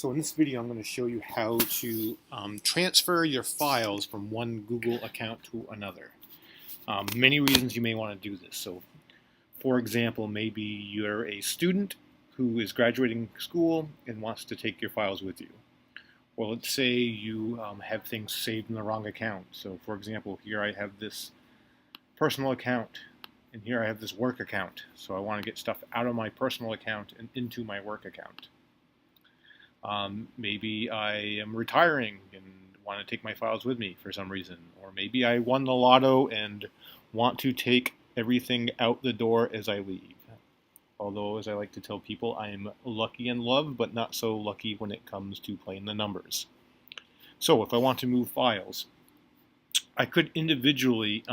So in this video, I'm going to show you how to transfer your files from one Google account to another. Many reasons you may want to do this. So, for example, maybe you're a student who is graduating school and wants to take your files with you. Or let's say you have things saved in the wrong account. So, for example, here I have this personal account, and here I have this work account. So I want to get stuff out of my personal account and into my work account. Maybe I am retiring and want to take my files with me for some reason. Or maybe I won the lotto and want to take everything out the door as I leave. Although, as I like to tell people, I am lucky in love, but not so lucky when it comes to playing the numbers. So if I want to move files, I could individually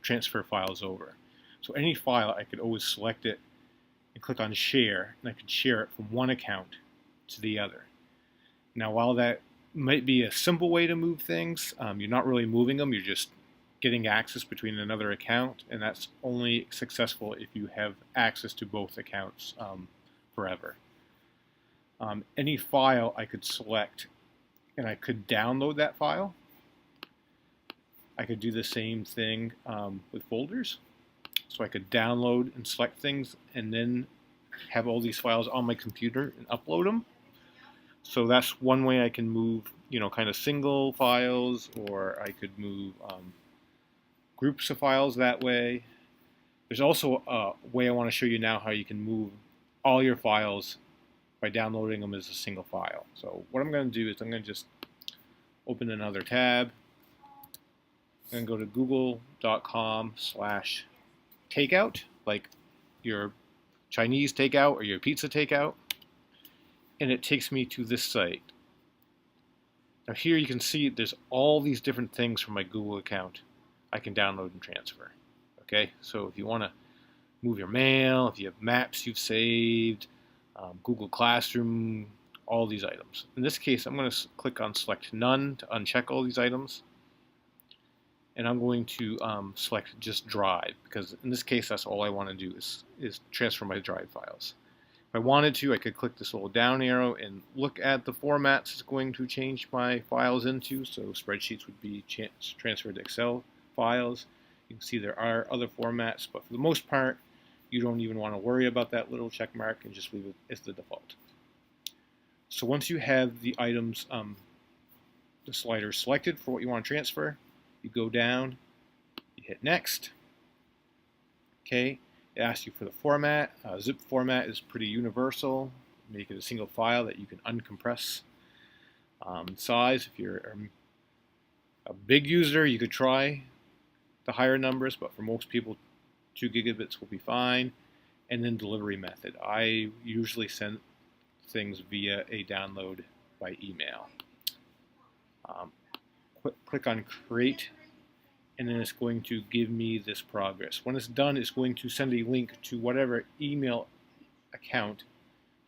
transfer files over. So any file, I could always select it and click on Share, and I could share it from one account to the other. Now, while that might be a simple way to move things, you're not really moving them, you're just getting access between another account, and that's only successful if you have access to both accounts forever. Any file I could select, and I could download that file. I could do the same thing with folders. So I could download and select things and then have all these files on my computer and upload them. So that's one way I can move, kind of single files, or I could move groups of files that way. There's also a way I want to show you now how you can move all your files by downloading them as a single file. So what I'm going to do is I'm going to just open another tab. I'm going to go to google.com/takeout, like your Chinese takeout or your pizza takeout, and it takes me to this site. Now here you can see there's all these different things from my Google account I can download and transfer. Okay, so if you want to move your mail, if you have maps you've saved, Google Classroom, all these items. In this case, I'm going to click on Select None to uncheck all these items. And I'm going to select just Drive, because in this case, that's all I want to do is transfer my Drive files. If I wanted to, I could click this little down arrow and look at the formats it's going to change my files into. So spreadsheets would be transferred to Excel files. You can see there are other formats, but for the most part, you don't even want to worry about that little check mark and just leave it as the default. So once you have the items, the slider selected for what you want to transfer, you go down, you hit Next. Okay, it asks you for the format. Zip format is pretty universal. Make it a single file that you can uncompress. Size, if you're a big user, you could try the higher numbers, but for most people, 2 gigabits will be fine. And then delivery method. I usually send things via a download by email. Click on Create, and then it's going to give me this progress. When it's done, it's going to send a link to whatever email account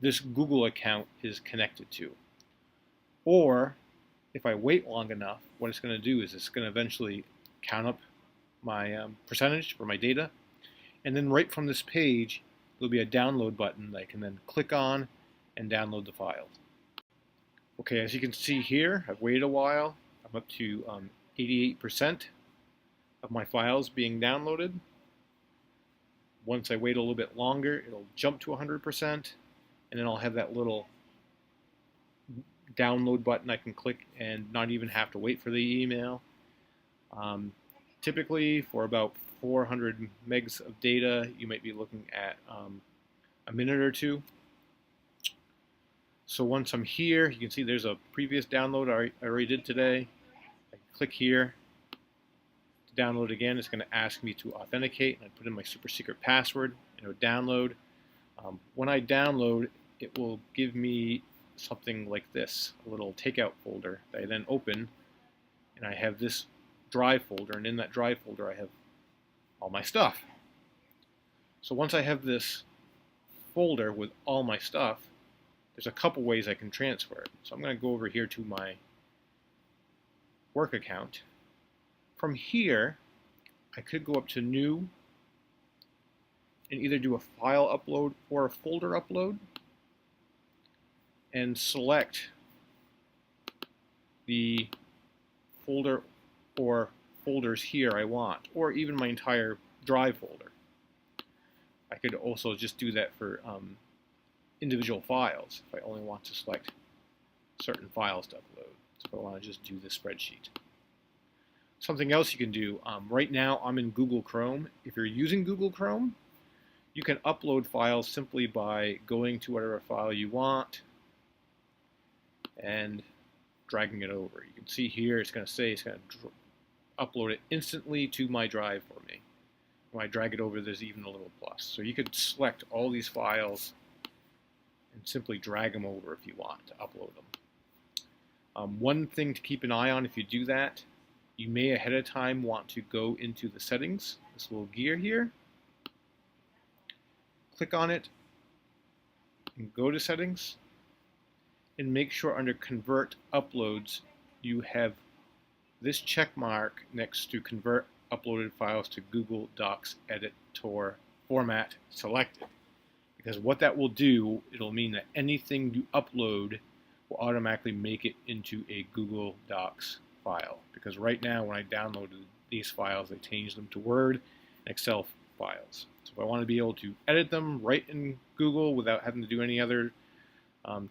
this Google account is connected to. Or, if I wait long enough, what it's going to do is it's going to eventually count up my percentage for my data, and then right from this page, there'll be a download button that I can then click on and download the file. Okay, as you can see here, I've waited a while. I'm up to 88% of my files being downloaded. Once I wait a little bit longer, it'll jump to 100%, and then I'll have that little download button I can click and not even have to wait for the email. Typically, for about 400 megs of data, you might be looking at a minute or two. So once I'm here, you can see there's a previous download I already did today. I click here to download again. It's going to ask me to authenticate, and I put in my super secret password, and it'll download. When I download, it will give me something like this, a little takeout folder that I then open, and I have this Drive folder, and in that Drive folder I have all my stuff. So once I have this folder with all my stuff, there's a couple ways I can transfer it. So I'm going to go over here to my work account. From here, I could go up to New and either do a file upload or a folder upload. and select the folder or folders here I want, or even my entire drive folder. I could also just do that for individual files if I only want to select certain files to upload. So if I want to just do this spreadsheet. Something else you can do, right now I'm in Google Chrome. If you're using Google Chrome, you can upload files simply by going to whatever file you want and dragging it over. You can see here it's going to say it's going to upload it instantly to my drive for me. When I drag it over, there's even a little plus. So you could select all these files and simply drag them over if you want to upload them. One thing to keep an eye on if you do that, you may ahead of time want to go into the settings, this little gear here, click on it, and go to settings, and make sure under convert uploads you have this check mark next to convert uploaded files to Google Docs editor format selected. Because what that will do, it'll mean that anything you upload will automatically make it into a Google Docs file. Because right now when I downloaded these files, they changed them to Word and Excel files. So if I want to be able to edit them right in Google without having to do any other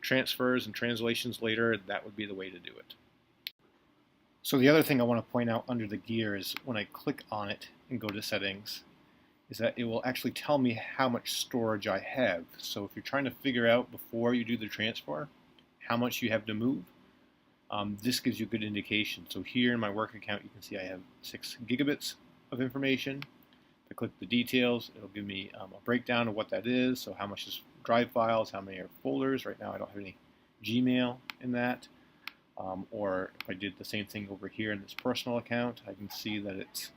transfers and translations later, that would be the way to do it. So the other thing I want to point out under the gear is when I click on it and go to settings, is that it will actually tell me how much storage I have. So if you're trying to figure out before you do the transfer how much you have to move, this gives you a good indication. So here in my work account you can see I have 6 gigabits of information. If I click the details, it'll give me a breakdown of what that is. So how much is drive files, how many are folders. Right now I don't have any Gmail in that. Or if I did the same thing over here in this personal account, I can see that it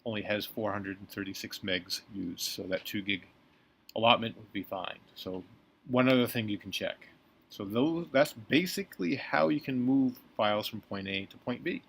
only has 436 megs used, so that 2 gig allotment would be fine. So one other thing you can check. So that's basically how you can move files from point A to point B.